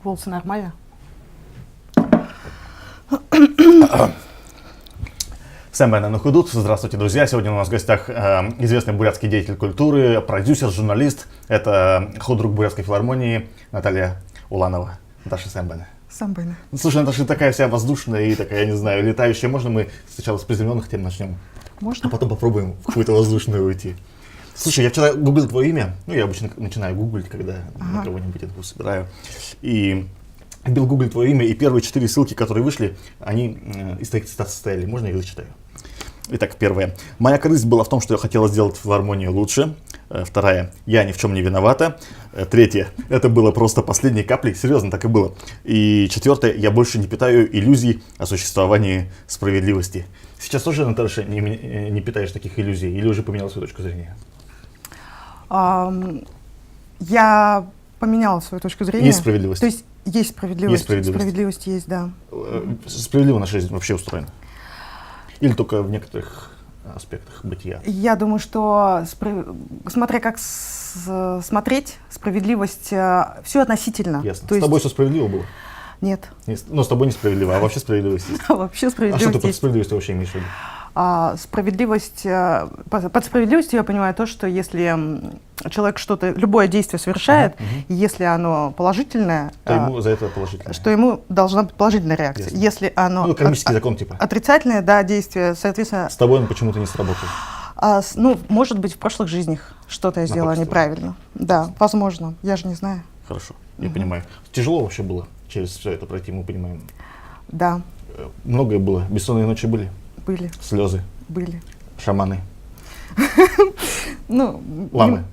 Волосы нормально? Сэмбэна Нахудут. Здравствуйте, друзья. Сегодня у нас в гостях известный бурятский деятель культуры, продюсер, журналист. Это худрук Бурятской филармонии Наталья Уланова. Наташа Сэмбэна. Самбэна. Ну, слушай, Наташа такая вся воздушная и такая, я не знаю, летающая. Можно мы сначала с приземленных тем начнем? Можно? А потом попробуем в какую-то воздушную уйти. Слушай, я вчера гуглил твое имя. Ну, я обычно начинаю гуглить, когда на кого-нибудь инфу собираю. И вбил гуглить твое имя, и первые 4 ссылки, которые вышли, они из твоих цитат состояли. Можно я их зачитаю? Итак, первая. «Моя корысть была в том, что я хотела сделать филармонию лучше». Вторая. «Я ни в чем не виновата». Третья. «Это было просто последней каплей». Серьезно, так и было. И четвертая. «Я больше не питаю иллюзий о существовании справедливости». Сейчас тоже, Наташа, не питаешь таких иллюзий? Или уже поменяла свою точку зрения? Я поменяла свою точку зрения. Есть справедливость? То есть есть справедливость. Есть справедливость. Справедливость есть, да. Справедливо наша жизнь вообще устроена? Или только в некоторых аспектах бытия? Я думаю, что смотря как смотреть, справедливость все относительно. Ясно. То С тобой есть... все справедливо было? Нет. Ну, с тобой несправедливо, а вообще справедливость есть? Вообще А что справедливость ты под есть. справедливостью вообще имеешь в виду? Справедливость, под справедливостью я понимаю то, что если человек что-то, любое действие совершает, и если оно положительное, То ему за это положительно. что ему должна быть положительная реакция. Ясно. Если оно Ну, кармический закон типа. отрицательное, да, действие, соответственно, С тобой он почему-то не сработал. ну, может быть, в прошлых жизнях что-то я сделала Напакостила. неправильно. Да, возможно, я же не знаю. Хорошо, я понимаю. Тяжело вообще было через все это пройти, мы понимаем. Да, Многое было. Бессонные ночи были, были, слезы, были. шаманы, Ну, ламы.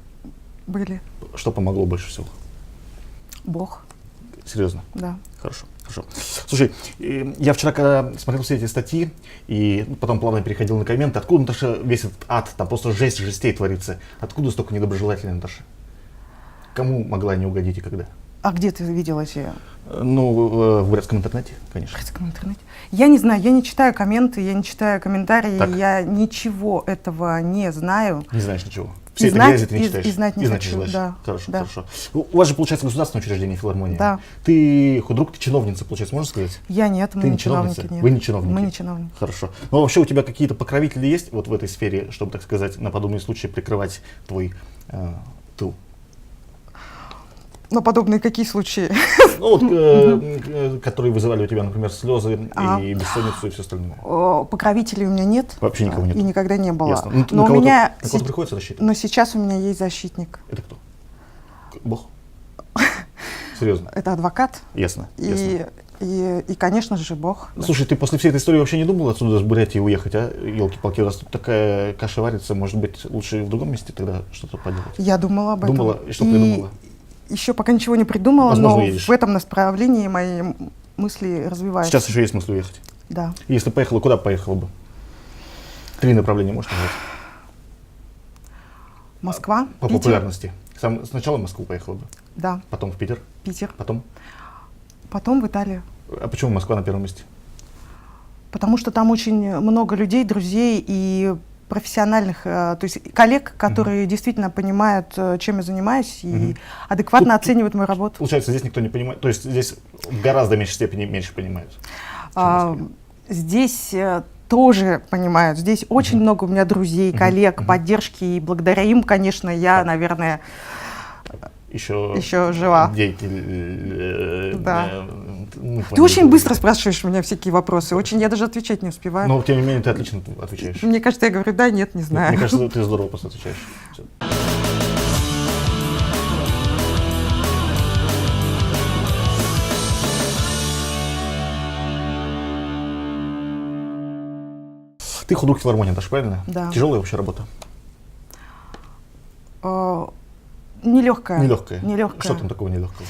были. Что помогло больше всего? Бог, Серьезно? да. Хорошо, хорошо. Слушай, я вчера, когда смотрел все эти статьи, и потом плавно переходил на комменты, откуда, Наташа, весь этот ад, там просто жесть жестей творится. Откуда столько недоброжелателей, Наташа? Кому могла не угодить и когда? А где ты видела эти Ну, в бурятском интернете, конечно. в интернете? Я не знаю, я не читаю комменты, я не читаю комментарии, Так. я ничего этого не знаю. Не знаешь ничего. И Все это знать- грязи ты не и- читаешь. и знать не хочу, желаешь. да, Хорошо, да. хорошо. У вас же, получается, государственное учреждение филармония. Да. Ты худрук, ты чиновница, получается, можно сказать? Я нет, мы Ты не не чиновница? чиновники. Нет. Вы не чиновники? Мы не чиновники. Хорошо. Но вообще у тебя какие-то покровители есть вот в этой сфере, чтобы, так сказать, на подобные случаи прикрывать твой тыл? Но подобные какие случаи? Ну, вот, которые вызывали у тебя, например, слезы и бессонницу и все остальное. Покровителей у меня нет. Вообще никого нет? И никогда не было. Ясно. Ну, Но, у меня на кого-то приходится рассчитывать? но сейчас у меня есть защитник. Это кто? Бог? Серьезно? Это адвокат. Ясно. ясно. И, конечно же, Бог. Да. Слушай, ты после всей этой истории вообще не думал отсюда, с Бурятии, уехать, а? Елки-палки, раз тут такая каша варится, может быть, лучше в другом месте тогда что-то поделать? Я думала об этом. Думала, и что придумала? Еще пока ничего не придумала, Возможно, но едешь. в этом направлении мои мысли развиваются. Сейчас еще есть смысл уехать. Да. Если поехала, куда поехала бы? 3 направления можешь назвать? Москва, По Питер. популярности. Сначала в Москву поехала бы, Да, потом в Питер, Питер. потом. Потом в Италию. А почему Москва на первом месте? Потому что там очень много людей, друзей и профессиональных, то есть коллег, которые действительно понимают, чем я занимаюсь, и адекватно оценивают мою работу. Получается, здесь никто не понимает, то есть здесь в гораздо меньшей степени меньше понимают. чем в Москве. Здесь тоже понимают, здесь очень много у меня друзей, коллег, поддержки, и благодаря им, конечно, я, наверное, еще жива. Деятель. Да. Ну, Ты очень быстро спрашиваешь меня всякие вопросы, очень я даже отвечать не успеваю. Но тем не менее ты отлично отвечаешь. Мне кажется, я говорю, да, нет, не знаю. Мне кажется, ты здорово просто отвечаешь. Всё. Ты худрук филармонии, Наташа, правильно? Да. Тяжелая вообще работа? Нелегкая. Нелегкая. Нелегкая. Что там такого нелегкого?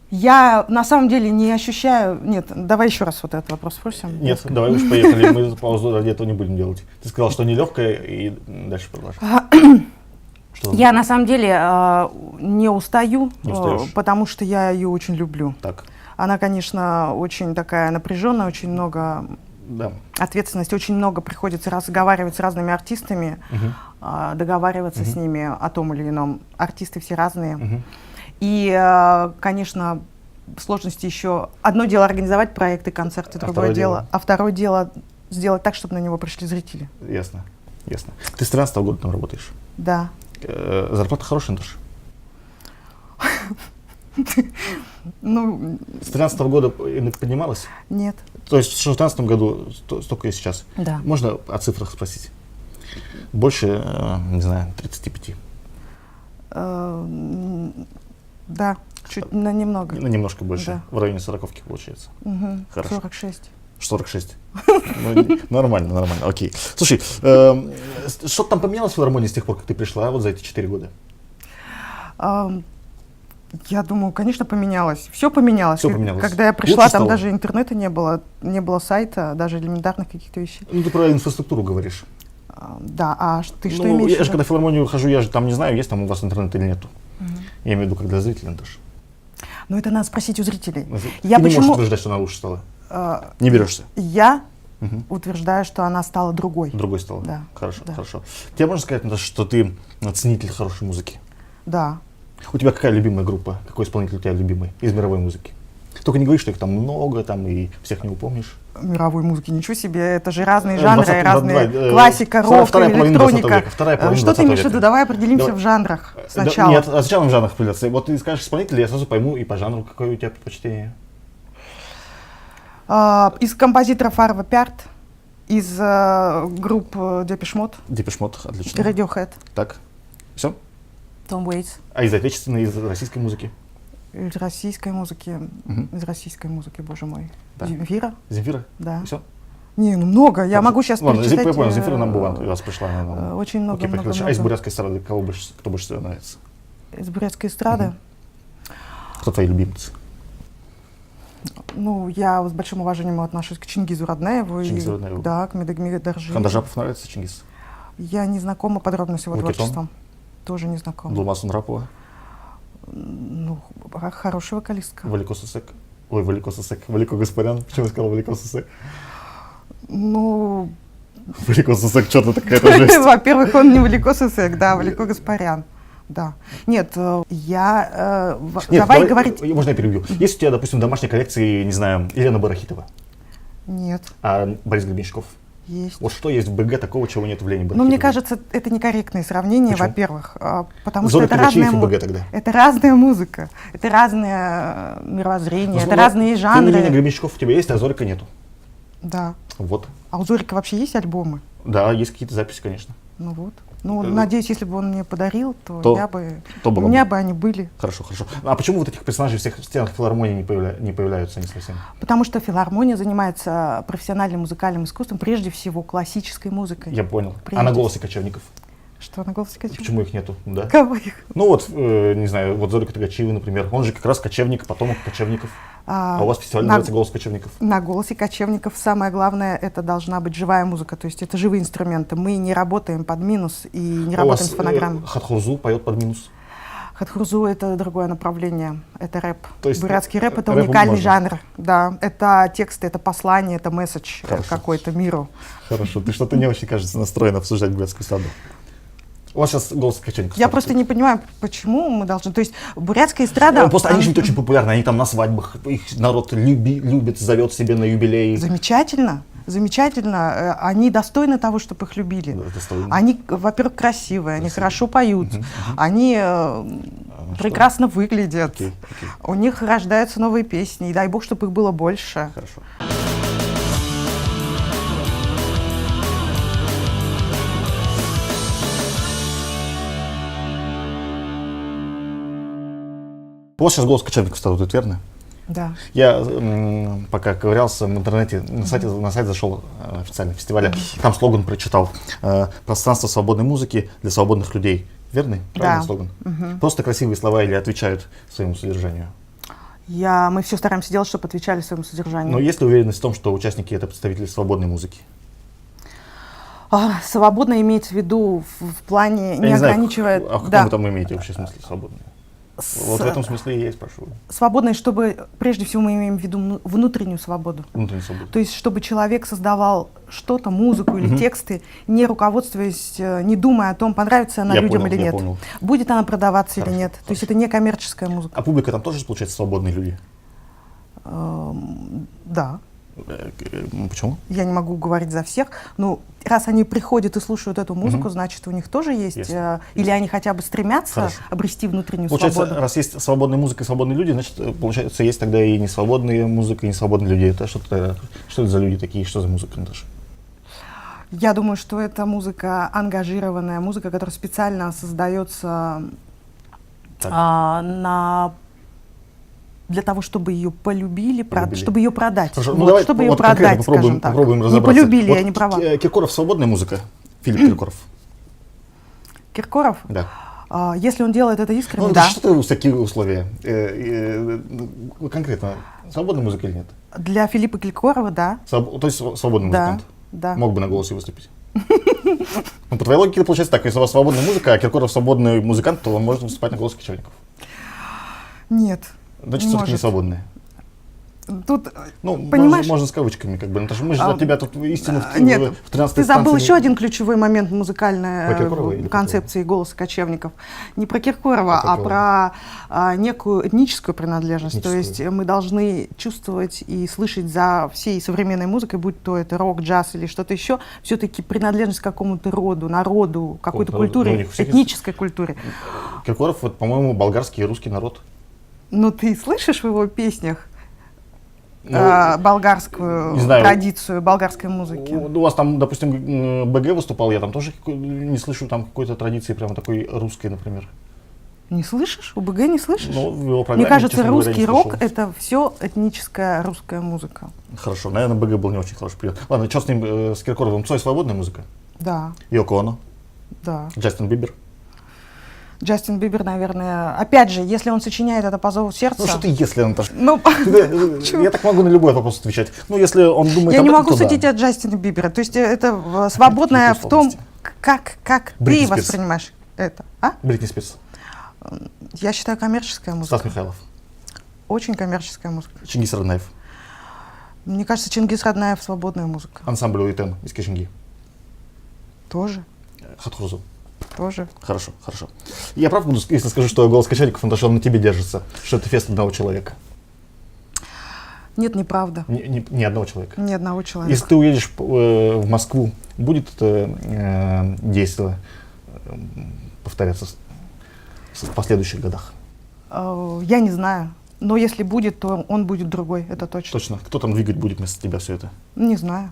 Я на самом деле не ощущаю... Нет, давай еще раз вот этот вопрос спросим. Нет, давай уж поехали, мы паузу ради этого не будем делать. Ты сказал, что нелегкая, и дальше продолжай. Что Я на самом деле не устаю, Не устаешь. потому что я ее очень люблю. Так, Она, конечно, очень такая напряженная, очень много да. ответственности, очень много приходится разговаривать с разными артистами. договариваться с ними о том или ином. Артисты все разные. Мгм. И, конечно, сложности еще. Одно дело организовать проекты, концерты, другое второе дело. дело? А второе дело сделать так, чтобы на него пришли зрители. Ясно, ясно. Ты с 13 года там работаешь. Да. Зарплата хорошая, Наташа? Ну, С 13 года поднималась? нет. То есть в 16 году столько и сейчас? Да. Можно о цифрах спросить? Больше, не знаю, 35? Да, чуть немного. Ну, немножко больше, Да. в районе 40-ки получается. Мгм. Хорошо. 46. 46. Ну, нормально, нормально, окей. Слушай, что там поменялось в филармонии с тех пор, как ты пришла, вот за эти 4 года? Я думаю, конечно, поменялось. Все поменялось. Всё поменялось. Когда я пришла, Лучше там стало? даже интернета не было сайта, даже элементарных каких-то вещей. Ну, ты про инфраструктуру говоришь. Да, а ты что Ну, имеешь в я же виду? когда в филармонию хожу, я же там не знаю, есть там у вас интернет или нету. Я имею в виду, как для зрителей, Наташа. Ну, это надо спросить у зрителей. Ты Я не можешь почему... утверждать, что она лучше стала. а, Не берешься. Я Мгм. утверждаю, что она стала другой. Другой стала. Да. Хорошо, Да. хорошо. Тебе можно сказать, Наташа, что ты ценитель хорошей музыки? Да. У тебя какая любимая группа? Какой исполнитель у тебя любимый из мировой музыки? Только не говори, что их там много, там и всех не упомнишь. Мировой музыки, ничего себе, это же разные 20 жанры, разные давай, классика, рок, вторая половина 20 электроника. века, вторая половина Что ты 20 имеешь в виду? века. Давай определимся Давай. в жанрах Да, сначала. нет, а зачем нам в жанрах определяться? Вот ты скажешь исполнитель, я сразу пойму и по жанру, какое у тебя предпочтение. Из композиторов Арво Пярт, из групп Депеш Мод, Депеш Мод, отлично. Radiohead, Так, все? Том Уэйтс. А из отечественной, из российской музыки? Из российской музыки, боже мой. Да. Земфира, Земфира? да. Все? Не, ну много, я могу сейчас Ладно, перечислять. я понял, Земфира нам была, раз пришла. Очень много, Окей, много, поехали. А много. из бурятской эстрады кто больше всего нравится? Из бурятской эстрады. Кто твои любимцы? Ну, я с большим уважением отношусь к Чингизу Роднаеву. Чингизу Роднаеву. Да, к Медагмире Даржи. Хандажапов нравится, Чингиз? Я не знакома подробно с его Лукитон? творчеством. Тоже не знакома. Дулмаз Унрапова? Ну, хорошая вокалистка. Валико Сусек? Ой, Валико Сусек. Валико Гаспарян. Почему я сказал Валико Сусек? Ну, Валико Сусек, что-то такая-то жесть. во-первых, он не Валико Сусек, да, Валико Гаспарян. Да. Нет, Нет, давай говорить... Можно я перебью? Есть у тебя, допустим, в домашней коллекции, не знаю, Елена Барахитова, Нет, а Борис Гребенщиков? есть. Вот что есть в БГ такого, чего нет в Лене Барахитовой? Ну, мне кажется, это некорректное сравнение, Почему? во-первых, потому что Зорик это Ильичев разная, и БГ тогда. это разная музыка, это разное мировоззрение, это Ну, разные тем не менее, жанры. Гребенщиков у тебя есть, а Зорика нету. Да. Вот. А у Зорика вообще есть альбомы? Да, есть какие-то записи, конечно. Ну вот. Ну, надеюсь, если бы он мне подарил, то То у было меня бы. бы они были. Хорошо, хорошо. А почему вот этих персонажей всех в стенах филармонии не появляются они совсем? Потому что филармония занимается профессиональным музыкальным искусством, прежде всего классической музыкой. Я понял. Прежде А на всего. голосе кочевников? Что на голос качу? Почему их нету? Да. Кого их? Ну вот, не знаю, вот Зорик Тагачиевый, например. Он же как раз кочевник, потомок кочевников. А у вас фестиваль называется «Голос кочевников». На голосе кочевников самое главное, это должна быть живая музыка, то есть это живые инструменты. Мы не работаем под минус и не А у работаем вас с фонограммой. Хатхурзу поет под минус. Хатхурзу — это другое направление, это рэп. То есть Бурятский рэп — это рэпом уникальный можно? жанр. Да, это тексты, это послание, это месседж Хорошо. какой-то миру. Хорошо, ты что-то не очень, кажется, настроен обсуждать бурятскую эстраду. У вас сейчас «Голос кочевников». Я просто не понимаю, почему мы должны... То есть бурятская эстрада... Просто они же ведь очень популярны, они там на свадьбах, их народ любит, зовет себе на юбилей. Замечательно, замечательно. Они достойны того, чтобы их любили. Да, достойны. Они, во-первых, красивые, они хорошо поют, они прекрасно выглядят. Окей. У них рождаются новые песни, и дай бог, чтобы их было больше. Хорошо. У вас сейчас «Голос кочевников» стартует, верно? Да. Я пока ковырялся в интернете, на сайт зашел официального фестиваля, там слоган прочитал: «Пространство свободной музыки для свободных людей». Верный? Правильный Да. слоган? Просто красивые слова или отвечают своему содержанию? Мы все стараемся делать, чтобы отвечали своему содержанию. Но есть ли уверенность в том, что участники — это представители свободной музыки? Свободно имеется в виду в плане, Я не знаю, ограничивая... а в каком Да. вы там имеете вообще смысле свободно? Вот в этом смысле я и спрашиваю. Свободной, чтобы, прежде всего, мы имеем в виду внутреннюю свободу. Внутреннюю свободу. То есть, чтобы человек создавал что-то, музыку или тексты, не руководствуясь, не думая о том, понравится она Я людям понял, или я нет. понял. Будет она продаваться или Хорошо, нет. То есть, это не коммерческая музыка. А публика там тоже, получается, свободные люди? Да. Почему? Я не могу говорить за всех, но раз они приходят и слушают эту музыку, значит, у них тоже есть, Ясно. или они хотя бы стремятся Хорошо. обрести внутреннюю Получается, свободу. раз есть свободная музыка и свободные люди, значит, получается, есть тогда и несвободная музыка, и несвободные люди. Это что это за люди такие, что за музыка, Наташа? Я думаю, что это музыка ангажированная, музыка, которая специально создается Так. для того, чтобы ее полюбили, Полюбили. чтобы ее продать. Хорошо, Вот, ну давай чтобы ее вот конкретно продать, скажем так. попробуем Не разобраться. полюбили, Вот я не права. Киркоров свободная музыка? Филипп Киркоров? Киркоров, Да. если он делает это искренне, Ну, да. что это такие условия? Конкретно, свободная музыка или нет? Для Филиппа Киркорова, да. То есть свободный Да, музыкант? да. Мог бы на голосе выступить? Ну, по твоей логике, получается так, если у вас свободная музыка, а Киркоров свободный музыкант, то он может выступать на голосе кочевников. Нет. Значит, все-таки не Может. свободные. Тут, Ну, понимаешь, можно с кавычками, как бы. Наташа, мы же от тебя тут истину нет, в 13 ты забыл станции еще один ключевой момент музыкальной Про Киркорова или про концепции «Голоса кочевников». Не про Киркорова, А а про про некую этническую принадлежность. То есть Этническую. мы должны чувствовать и слышать за всей современной музыкой, будь то это рок, джаз или что-то еще, все-таки принадлежность к какому-то роду, народу, какой-то роду? Ну, у культуре, них у всех этнической культуре. Киркоров, вот, по-моему, болгарский и русский народ. Но ты слышишь в его песнях Ну, болгарскую не знаю. традицию, болгарской музыки? У вас там, допустим, БГ выступал, я там тоже не слышу там какой-то традиции прямо такой русской, например. Не слышишь? У БГ не слышишь? Ну, в его Мне программе, кажется, честно говоря, русский не рок слышал. — это все этническая русская музыка. Хорошо, наверное, БГ был не очень хороший пример. Ладно, что с ним, с Киркоровым? Цой свободная музыка? Да, Йоко Оно? да. Джастин Бибер? Джастин Бибер, наверное, опять же, если он сочиняет это по зову сердца. Ну, что ты, если, Наташа? Ну, Я так могу на любой вопрос отвечать. Ну, если он думает я об не этом, могу то да. судить от Джастина Бибера. То есть это свободное в том, условности. как Бритни ты Спирс. воспринимаешь это. А? Бритни Спирс, Я считаю, коммерческая музыка. Стас Михайлов, Очень коммерческая музыка. Чингис Роднаев, Мне кажется, Чингис Роднаев — свободная музыка. ансамбль УИТН из Кишинги, Тоже, Хатхурзу. тоже. Хорошо, хорошо. Я прав буду, если скажу, что голос кочевников, он даже на тебе держится, что это фест одного человека. Нет, неправда. Ни одного человека. Ни одного человека. Если ты уедешь в Москву, будет это действие повторяться в последующих годах? Я не знаю. Но если будет, то он будет другой, это точно. Точно. Кто там двигать будет вместо тебя все это? Не знаю.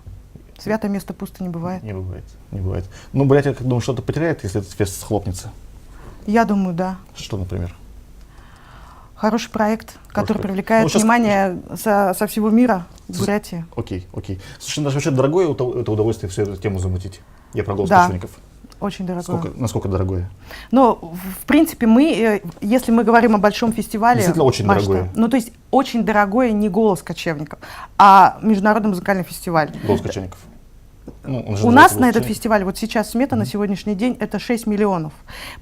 Святое место пусто не бывает. Не бывает, не бывает. Ну, блядь, я как думаю, что-то потеряет, если этот фест схлопнется. Я думаю, да. Что, например? Хороший проект, который проект. привлекает Ну, щас- внимание со всего мира, Бурятии. Окей, окей. Слушай, даже вообще дорогое это удовольствие всю эту тему замутить. Я про голос Да. кочевников. Очень дорогое. Насколько дорогое? Но, в принципе, если мы говорим о большом фестивале... Действительно очень дорогое. Ну, то есть, очень дорогое не «Голос кочевников», а международный музыкальный фестиваль. Голос кочевников. Ну, он же У называется нас «Голос на этот кочевников». фестиваль, вот сейчас смета на сегодняшний день, это 6 миллионов.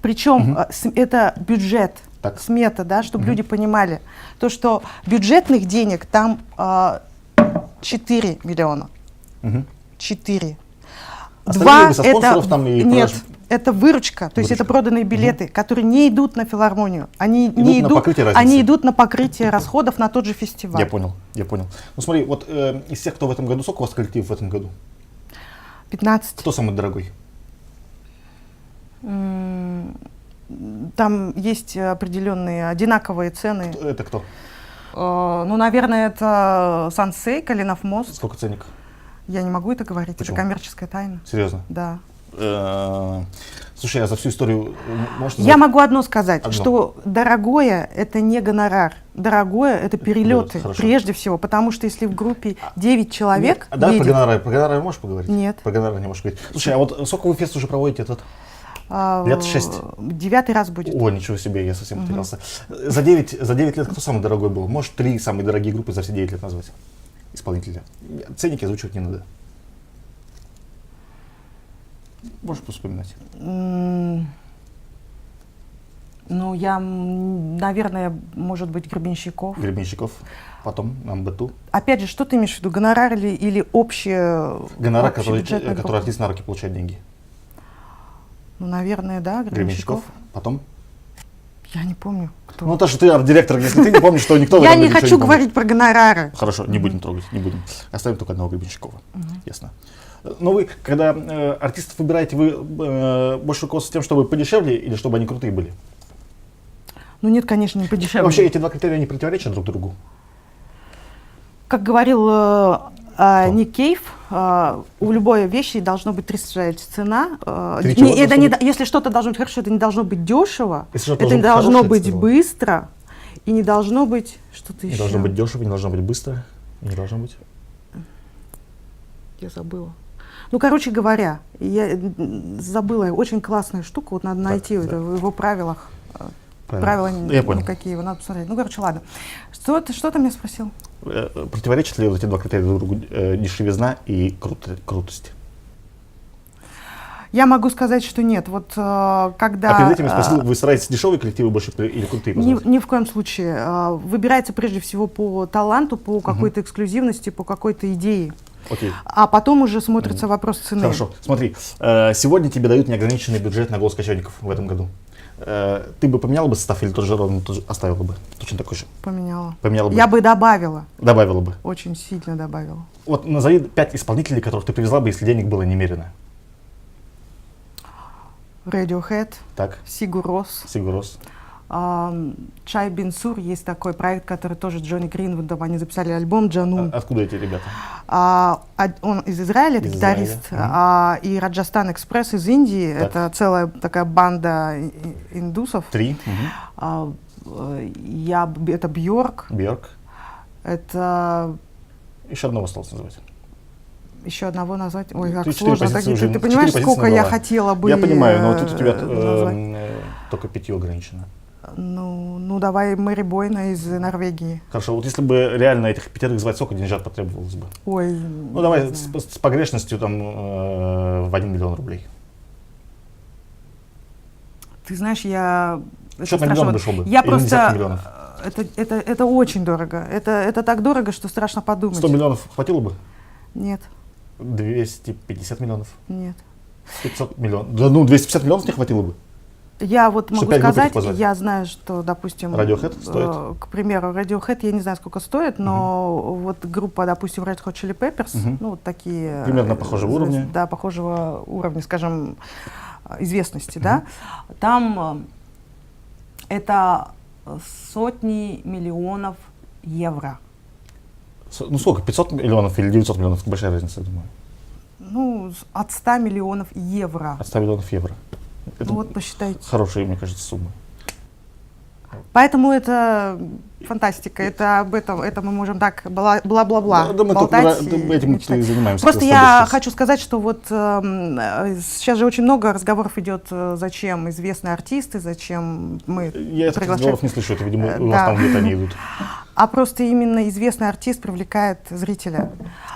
Причем это бюджет, Так. смета, да, чтобы люди понимали. То, что бюджетных денег там 4 миллиона. Мгм. 4. Остальные вы со спонсоров там и нет, продаж? это выручка, то есть это Выручка. проданные билеты, которые не идут на филармонию, они не на идут, покрытие разницы. они идут на покрытие расходов на тот же фестиваль. Я понял, я понял. Ну смотри, вот из всех, кто в этом году, сколько у вас коллектив в этом году? 15. Кто самый дорогой? Там есть определенные одинаковые цены. Это кто? Ну, наверное, это Сансей, Калинов мост. Сколько ценник? Я не могу это говорить, Почему? это коммерческая тайна. Серьезно? Да. Слушай, я за всю историю, можешь Я назвать? могу одно сказать, Одно. что дорогое — это не гонорар. Дорогое — это перелеты, хорошо. прежде всего. Потому что если в группе 9 человек А давай едет, про гонорар. Про гонорар можешь поговорить? Нет. Про гонорар не можешь говорить. Слушай, а вот сколько вы фест уже проводите этот? Лет 6. 9-й раз будет. О, ничего себе, я совсем потерялся. За 9 лет кто самый дорогой был? Можешь 3 самые дорогие группы за все 9 лет назвать? Исполнителя. Ценники озвучивать не надо. Можешь просто вспоминать. Ну, наверное, может быть, Гребенщиков. Гребенщиков, потом Амбету. Опять же, что ты имеешь в виду, гонорар или общее? Гонорар, общебюджетная который группа? артист на руки получает деньги. Ну, наверное, да, Гребенщиков. Потом. Я не помню, кто. Ну, то, что ты арт-директор, если ты не помнишь, что никто в Я этом не ничего хочу помнит. говорить про гонорары. Хорошо, не будем трогать, не будем. Оставим только одного Гребенщикова. Ясно. Но вы, когда артистов выбираете, вы больше руководствуетесь тем, чтобы подешевле или чтобы они крутые были? Ну нет, конечно, не подешевле. Вообще эти два критерия не противоречат друг другу? Как говорил Ник Кейв, у любой вещи должно быть три составляющих: цена. Три чего должно быть? Если что-то должно быть хорошо, это не должно быть дешево, Если что-то это не должно должно быть быть хорошее, быстро, и не должно быть что-то Не еще. должно быть дешево, не должно быть быстро, не должно быть. Я забыла. Ну, короче говоря, я забыла очень классную штуку, вот надо найти да. это в его правилах. Правильно. Правила Я понял. никакие, его надо посмотреть. Ну, короче, ладно. Что ты меня спросил? Противоречат ли вот эти два критерия друг другу, дешевизна и крутость? Я могу сказать, что нет. Вот когда... А перед этим я спросил, вы стараетесь дешевые коллективы больше или крутые позвать? Ни в коем случае. Выбирается прежде всего по таланту, по какой-то эксклюзивности, по какой-то идее. Окей. А потом уже смотрится вопрос цены. Хорошо. Смотри, сегодня тебе дают неограниченный бюджет на голос кочевников в этом году. Ты бы поменяла бы состав или тот же ровно оставила бы? Точно такой же. Поменяла. Поменяла бы? Я бы добавила. Добавила бы. Очень сильно добавила. Вот назови 5 исполнителей, которых ты привезла бы, если денег было немерено. Radiohead, Так, Сигур Рос, Сигурос. Чай Бенсур, есть такой проект, который тоже Джонни Гринвудом, они записали альбом «Джанун». Откуда эти ребята? Он из Израиля, это Из гитарист, Израиля. и Раджастан Экспресс из Индии, Так. это целая такая банда индусов. 3. Это Бьорк, Бьорк. это Еще одного осталось называть. еще одного назвать. Ой, как Ты 4 сложно. позиции уже- Ты 4 понимаешь, позиции сколько я назвала. хотела бы Я понимаю, но тут у тебя назвать? только 5 ограничено. Ну, давай Мэри Бойна из Норвегии. Хорошо, вот если бы реально этих 5 звать, сколько деньжат потребовалось бы? Ой, Ну давай с погрешностью там в 1 миллион рублей. Ты знаешь, я... это Счет на страшно. миллион вышел бы. Я Или на десятки просто... миллионов. Это очень дорого. Это так дорого, что страшно подумать. 100 миллионов хватило бы? Нет, 250 миллионов? нет. 500 миллионов? Да ну, 250 миллионов не хватило бы. Я вот Что, могу 5 групп сказать, позвать? я знаю, что, допустим... Radiohead стоит? К примеру, Radiohead, я не знаю, сколько стоит, но вот группа, допустим, Red Hot Chili Peppers, ну, вот такие... Примерно похожего уровня. Да, похожего уровня, скажем, известности, да. Там это сотни миллионов евро. Ну сколько, 500 миллионов или 900 миллионов? Большая разница, я думаю. Ну, от 100 миллионов евро. От 100 миллионов евро. Это Ну вот посчитайте. хорошие, мне кажется, суммы. Поэтому это фантастика, это об этом, это мы можем так бла-бла-бла Да, мы болтать. только и этим мечтать. и занимаемся. Просто с тобой я сейчас. хочу сказать, что вот сейчас же очень много разговоров идет, зачем известные артисты, зачем мы Я этих приглашаем. разговоров не слышу, это, видимо, у вас Да. там где-то они идут. А просто именно известный артист привлекает зрителя.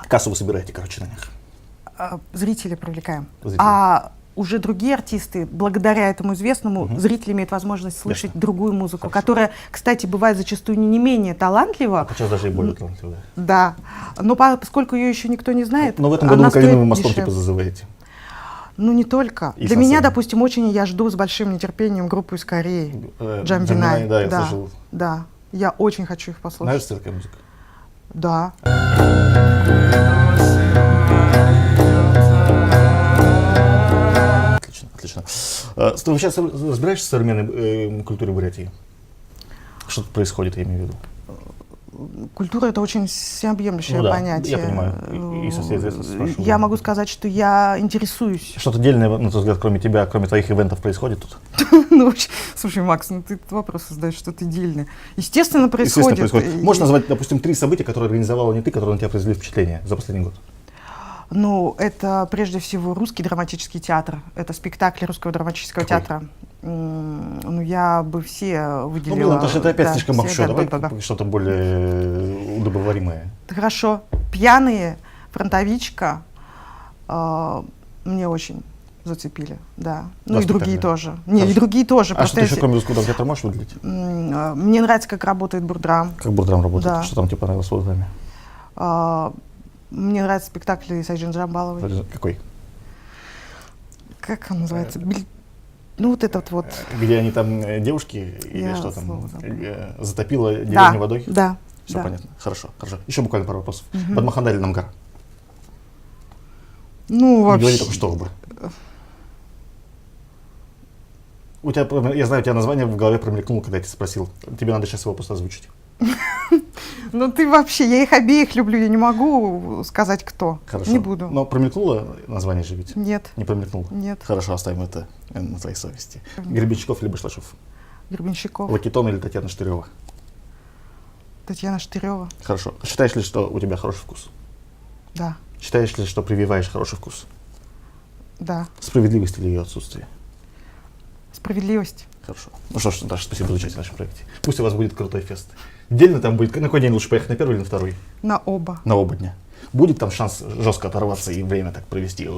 Кассу вы собираете, короче, на них. Зрителя привлекаем. Зрителя. А уже другие артисты, благодаря этому известному, зритель имеет возможность слышать Ясно. другую музыку, Хорошо. которая, кстати, бывает зачастую не менее талантлива. Сейчас даже и более талантливые. Да, но поскольку ее еще никто не знает, Но в этом году она вы Калиновым стоит мостом дешевле. типа зазываете. Ну не только. И Для меня, Сансана. допустим, очень я жду с большим нетерпением группу из Кореи. Джамбинай, Джамбинай. да, я слышал. Да, я очень хочу их послушать. Нравится тебе такая музыка? Да. Отлично, отлично. Ты вообще разбираешься в современной культуре Бурятии? Что тут происходит, я имею в виду? Культура — это очень всеобъемлющее Ну да, понятие. я понимаю. И со всей известности спрашиваю. Я могу сказать, что я интересуюсь. Что-то дельное, на твой взгляд, кроме тебя, кроме твоих ивентов, происходит тут? Ну, вообще, слушай, Макс, ну ты этот вопрос задаешь, что-то дельное. Естественно, происходит. Естественно, происходит. Можешь назвать, допустим, 3 события, которые организовала не ты, которые на тебя произвели впечатление за последний год? Ну, это прежде всего русский драматический театр. Это спектакли русского драматического Какой? театра. Ну, я бы все Ну, выделила. блин, потому что это опять да, слишком все, общо. да, Давай да. что-то более удобоваримое. Хорошо. «Пьяные», «Фронтовичка». Мне очень зацепили, да. Да, Ну и другие спектакли. тоже. Не, и Хорошо. другие тоже. А просто что ты еще, я кроме русского драмтеатра, можешь выделить? мне нравится, как работает Бурдрам. Как Бурдрам работает? Да. Что там тебе понравилось в Бурдраме? Мне нравятся спектакли Сайжин Джамбаловой. Какой? Как он называется? Ну вот этот вот. Где они там, девушки, или Я что там, слово забыла. затопило Да, деревню водой? да. Все да. понятно. Хорошо, хорошо. Еще буквально пару вопросов. Бадмахан или Намгар? Ну Не говори вообще. только что оба. У тебя, я знаю, у тебя название в голове промелькнуло, когда я тебя спросил. Тебе надо сейчас его просто озвучить. Ну ты вообще, я их обеих люблю, я не могу сказать кто. Хорошо. Не буду. Но промелькнуло название же ведь? Нет, Не промелькнуло? нет. Хорошо, оставим это на твоей совести. Гребенщиков или Башлашов? Гребенщиков. Лакитон или Татьяна Штырева? Татьяна Штырева. Хорошо. Считаешь ли, что у тебя хороший вкус? Да, Считаешь ли, что прививаешь хороший вкус? да. Справедливость или ее отсутствие? Справедливость. Хорошо. Ну что ж, Даша, спасибо за участие в нашем проекте. Пусть у вас будет крутой фест. Отдельно там будет, на какой день лучше поехать, на первый или на второй? На оба. На оба дня. Будет там шанс жестко оторваться и время так провести?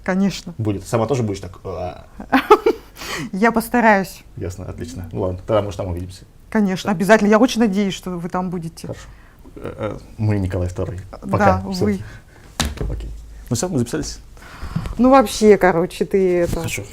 Конечно. Будет. Сама тоже будешь так? Я постараюсь. Ясно, отлично. Ну ладно, тогда, может, там увидимся. Конечно, обязательно. Я очень надеюсь, что вы там будете. Хорошо. Мы Николай II. Пока. Да, Всё. вы. Окей. Ну все, мы записались. Ну вообще, короче, ты это... Хорошо.